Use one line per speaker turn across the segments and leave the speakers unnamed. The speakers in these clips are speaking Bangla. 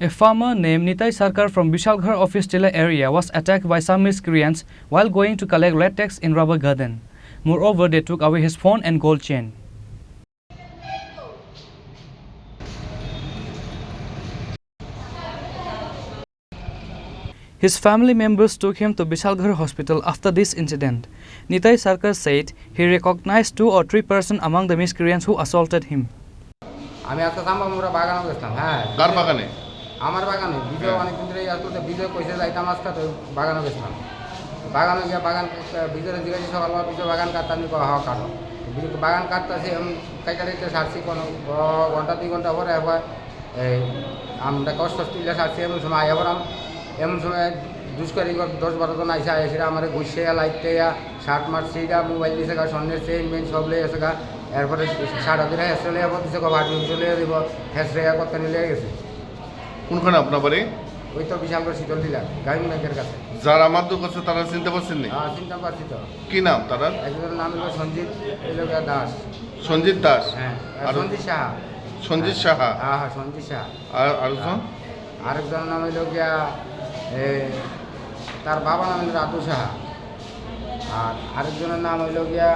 A farmer named Nitai Sarkar from Bishalghar office Tila area was attacked by some miscreants while going to collect latex in rubber garden. Moreover, they took away his phone and gold chain. His family members took him to Bishalghar hospital after this incident. Nitai Sarkar said he recognized 2 or 3 persons among the miscreants who assaulted him.
আমি আজকে সাম্বামুরা বাগানে গেছিলাম। হ্যাঁ,
কার বাগানে?
আমার বাগানে। বিজয় অনেক দিন ধরে আসতো, বিজয় কইছে যাইতাম আজকে, তো বাগানে গেছিলাম। বাগানে গিয়ে বাগান বিজয় জিজ্ঞাসা সকালবেলা বিজয় বাগান কাটতাম, হওয়া কাটো বাগান কাটতেছি, কাইটা কাইটা সারছি কোনো ঘন্টা 2 ঘন্টা পরে আবার আমরা কষ্ট তুলে সারছি। এমন সময় এমন সময় দুষ্করি 10-12 জন আইসা এসে আমার ঘুষে লাইটে শার্ট মারছি, মোবাইল দিয়েছে, স্বর্ণের চেইন মেন সব লেগে গেছে। এরপরে সারা দিনে হেসে লেগে দিচ্ছে, ভাটি চলে দিব হেসে করতে নিয়ে গেছে।
কোনখানে আপনার বাড়ি?
ওই তো বিশালগড় শীতল দিলা গাইম ব্যাংকের কাছে।
যারা মারধর করছে তারা চিনতে পারছেন না?
হ্যাঁ, চিনতে পারছি তো।
কি নাম তারা?
একজনের নাম হলো সঞ্জিত দাস।
সঞ্জিত দাস?
হ্যাঁ। সঞ্জিত সাহা।
সঞ্জিত সাহা?
হ্যাঁ হ্যাঁ, সঞ্জিত সাহা।
আর আরেকজন?
আরেকজনের নাম হইল গিয়া তার বাবার নাম হইল রাতু সাহা। আর আরেকজনের নাম হইল গিয়া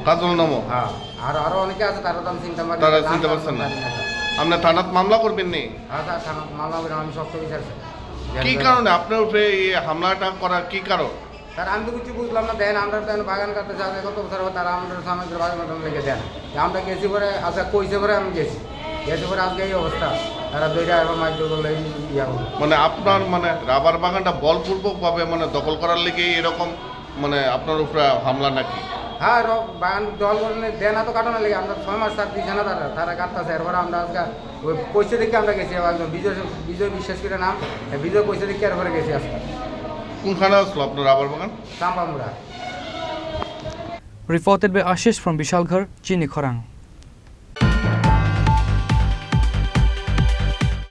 কাজল নম। হ্যাঁ, আর আরো অনেকে আছে, তারা তো আমি চিন্তা পারি,
তারা চিনতে পারছেন না। আপনি থানাত মামলা করবেন নি?
হ্যাঁ, থানাত মামলা করে আমি শক্ত বিচারছি।
কি কারণে আপনার উপরে এই হামলাটা করার কি কারণ?
তার আমি তো কিছু বুঝলাম না। দেন আমরা বাগান কাটতে যাবে কত বছর, তারা আমাদের সামনে বাগান কাটতে লেগে দেন। আমরা গেছি পরে, আচ্ছা কইছে পরে আমি গেছি পরে আজকে এই অবস্থা। তারা দুইটা এবার মাইক করলে ইয়া করলো।
মানে আপনার মানে রাবার বাগানটা বলপূর্বকভাবে মানে দখল করার লেগে এরকম মানে আপনার উপরে হামলা নাকি?
হ্যাঁ, বাগান দল করলে দেন এত কাটানো লেগে আমরা 6 মাস তার দিচ্ছে না, তারা কাটতেছে। এরপরে আমরা আজকে ওই পয়সা দেখে আমরা গেছি। একজন বিজয় বিশ্বাস করে নাম, বিজয় পয়সা দেখে এরপরে গেছি আজকে।
কোনখানে আসলো আপনার রাবার বাগান?
সাম্বামুরা।
Reported by Ashish from Bishalghar, Chini, Khorang.